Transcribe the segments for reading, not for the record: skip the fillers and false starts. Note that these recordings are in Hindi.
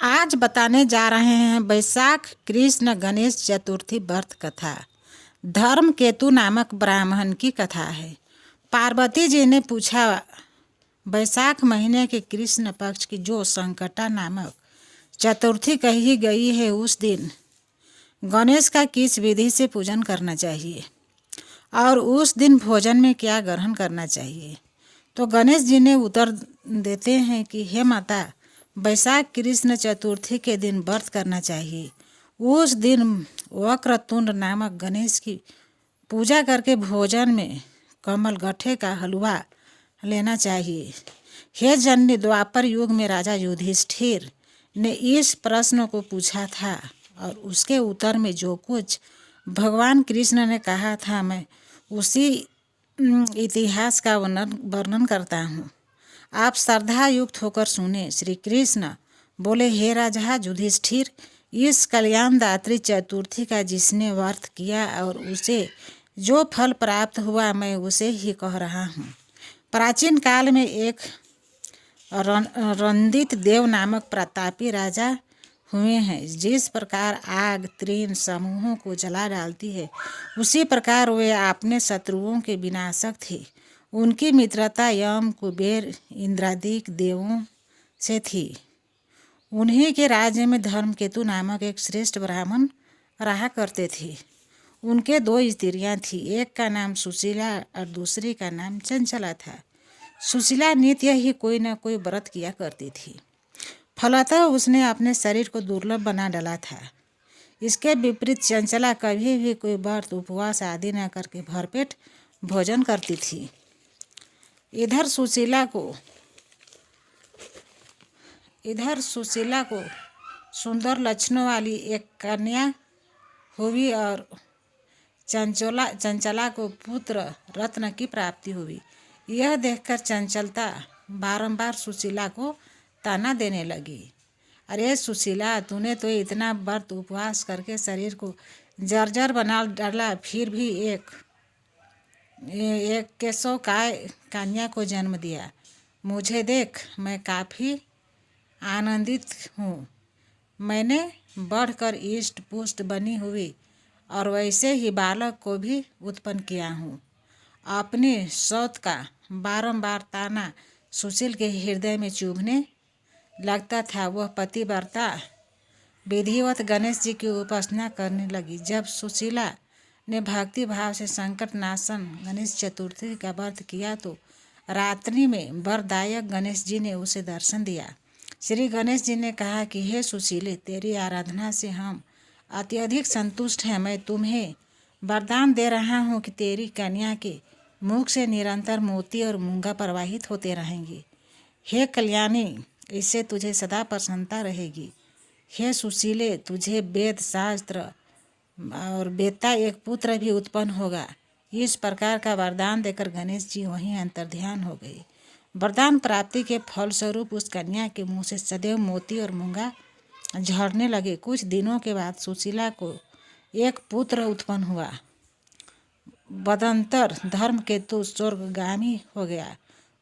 आज बताने जा रहे हैं वैशाख कृष्ण गणेश चतुर्थी व्रत कथा। धर्म केतु नामक ब्राह्मण की कथा है। पार्वती जी ने पूछा, वैशाख महीने के कृष्ण पक्ष की जो संकटा नामक चतुर्थी कही गई है, उस दिन गणेश का किस विधि से पूजन करना चाहिए और उस दिन भोजन में क्या ग्रहण करना चाहिए। तो गणेश जी ने उत्तर देते हैं कि हे माता, वैशाख कृष्ण चतुर्थी के दिन व्रत करना चाहिए। उस दिन वक्रतुंड नामक गणेश की पूजा करके भोजन में कमल गट्ठे का हलवा लेना चाहिए। हे जननी, द्वापर युग में राजा युधिष्ठिर ने इस प्रश्न को पूछा था और उसके उत्तर में जो कुछ भगवान कृष्ण ने कहा था, मैं उसी इतिहास का वर्णन करता हूँ। आप श्रद्धा युक्त होकर सुने। श्री कृष्ण बोले, हे राजा युधिष्ठिर, इस कल्याणदात्री चतुर्थी का जिसने व्रत किया और उसे जो फल प्राप्त हुआ, मैं उसे ही कह रहा हूँ। प्राचीन काल में एक रंदित देव नामक प्रतापी राजा हुए हैं। जिस प्रकार आग तीन समूहों को जला डालती है, उसी प्रकार वे अपने शत्रुओं के विनाशक थे। उनकी मित्रता यम, कुबेर, इंद्रादिक देवों से थी। उन्हीं के राज्य में धर्मकेतु नामक एक श्रेष्ठ ब्राह्मण रहा करते थे। उनके दो स्त्रियां थीं। एक का नाम सुशीला और दूसरी का नाम चंचला था। सुशीला नित्य ही कोई न कोई व्रत किया करती थी। फलतः उसने अपने शरीर को दुर्लभ बना डाला था। इसके विपरीत चंचला कभी भी कोई व्रत, उपवास आदि न करके भरपेट भोजन करती थी। इधर सुशीला को सुंदर लक्षणों वाली एक कन्या हुई और चंचला को पुत्र रत्न की प्राप्ति हुई। यह देखकर चंचलता बारंबार सुशीला को ताना देने लगी। अरे सुशीला, तूने तो इतना व्रत उपवास करके शरीर को जर्जर बना डाला, फिर भी एक केशव काय कन्या को जन्म दिया। मुझे देख, मैं काफ़ी आनंदित हूँ। मैंने बढ़कर इष्ट पुष्ट बनी हुई और वैसे ही बालक को भी उत्पन्न किया हूँ। अपनी सौत का बारंबार ताना सुशील के हृदय में चुभने लगता था। वह पतिव्रता विधिवत गणेश जी की उपासना करने लगी। जब सुशीला ने भक्ति भाव से संकट नाशन गणेश चतुर्थी का व्रत किया तो रात्रि में वरदायक गणेश जी ने उसे दर्शन दिया। श्री गणेश जी ने कहा कि हे सुशीले, तेरी आराधना से हम अत्यधिक संतुष्ट हैं। मैं तुम्हें वरदान दे रहा हूँ कि तेरी कन्या के मुख से निरंतर मोती और मूंगा प्रवाहित होते रहेंगे। हे कल्याणी, इससे तुझे सदा प्रसन्नता रहेगी। हे सुशीले, तुझे वेद शास्त्र और बेटा एक पुत्र भी उत्पन्न होगा। इस प्रकार का वरदान देकर गणेश जी वहीं अंतर्ध्यान हो गए। वरदान प्राप्ति के फलस्वरूप उस कन्या के मुंह से सदैव मोती और मूंगा झड़ने लगे। कुछ दिनों के बाद सुशीला को एक पुत्र उत्पन्न हुआ। बदंतर धर्मकेतु स्वर्गगामी हो गया।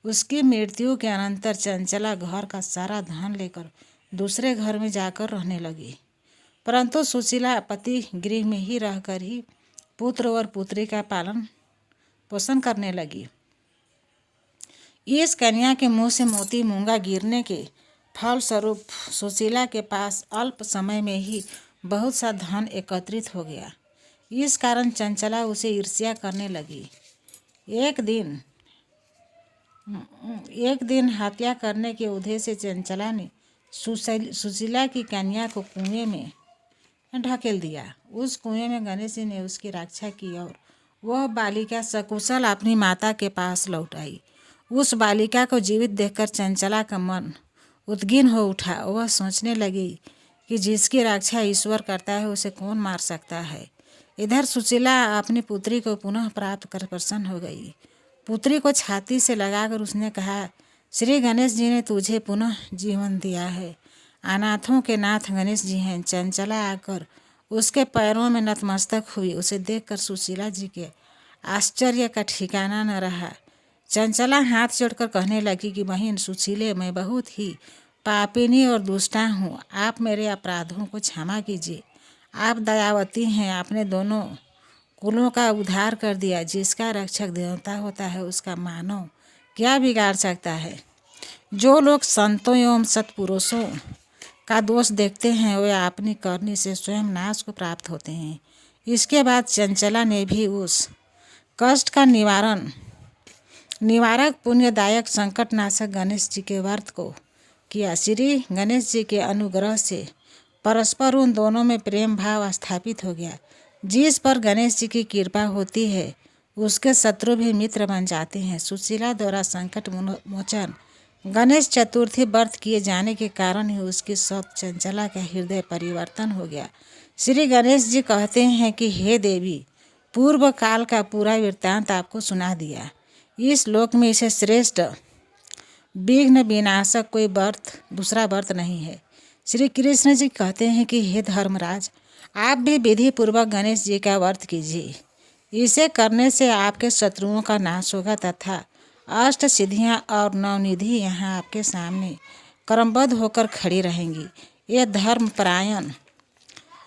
उसकी मृत्यु के अनंतर चंचला घर का सारा धन लेकर दूसरे घर में जाकर रहने लगी, परंतु सुशीला पति गृह में ही रहकर ही पुत्र और पुत्री का पालन पोषण करने लगी। इस कन्या के मुंह से मोती मूंगा गिरने के फलस्वरूप सुशीला के पास अल्प समय में ही बहुत सा धन एकत्रित हो गया। इस कारण चंचला उसे ईर्ष्या करने लगी। एक दिन हत्या करने के उद्देश्य से चंचला ने सुशीला की कन्या को कुएं में ढकेल दिया। उस कुएं में गणेश जी ने उसकी रक्षा की और वह बालिका सकुशल अपनी माता के पास लौट आई। उस बालिका को जीवित देखकर चंचला का मन उद्गिन हो उठा। वह सोचने लगी कि जिसकी रक्षा ईश्वर करता है, उसे कौन मार सकता है। इधर सुशीला अपनी पुत्री को पुनः प्राप्त कर प्रसन्न हो गई। पुत्री को छाती से लगाकर उसने कहा, श्री गणेश जी ने तुझे पुनः जीवन दिया है। अनाथों के नाथ गणेश जी हैं। चंचला आकर उसके पैरों में नतमस्तक हुई। उसे देखकर सुशीला जी के आश्चर्य का ठिकाना न रहा। चंचला हाथ जोड़कर कहने लगी कि बहन सुशीले, मैं बहुत ही पापिनी और दुष्टा हूँ। आप मेरे अपराधों को क्षमा कीजिए। आप दयावती हैं। आपने दोनों कुलों का उद्धार कर दिया। जिसका रक्षक देवता होता है उसका मानव क्या बिगाड़ सकता है। जो लोग संतों एवं सत्पुरुषों का दोष देखते हैं वे अपनी करनी से स्वयं नाश को प्राप्त होते हैं। इसके बाद चंचला ने भी उस कष्ट का निवारक पुण्यदायक संकटनाशक गणेश जी के व्रत को किया। श्री गणेश जी के अनुग्रह से परस्पर उन दोनों में प्रेम भाव स्थापित हो गया। जिस पर गणेश जी की कृपा होती है उसके शत्रु भी मित्र बन जाते हैं। सुशीला द्वारा संकट मोचन गणेश चतुर्थी व्रत किए जाने के कारण ही उसकी सौत चंचला का हृदय परिवर्तन हो गया। श्री गणेश जी कहते हैं कि हे देवी, पूर्व काल का पूरा वृत्तांत आपको सुना दिया। इस लोक में इसे श्रेष्ठ विघ्न विनाशक कोई व्रत दूसरा व्रत नहीं है। श्री कृष्ण जी कहते हैं कि हे धर्मराज, आप भी विधि पूर्वक गणेश जी का व्रत कीजिए। इसे करने से आपके शत्रुओं का नाश होगा तथा अष्ट सिद्धियां और नवनिधि यहाँ आपके सामने क्रमबद्ध होकर खड़ी रहेंगी। ये धर्मपरायण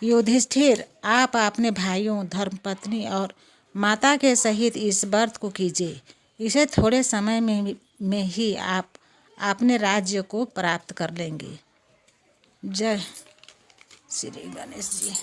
युधिष्ठिर, आप अपने भाइयों, धर्मपत्नी और माता के सहित इस व्रत को कीजिए। इसे थोड़े समय में ही आप अपने राज्य को प्राप्त कर लेंगे। जय श्री गणेश जी।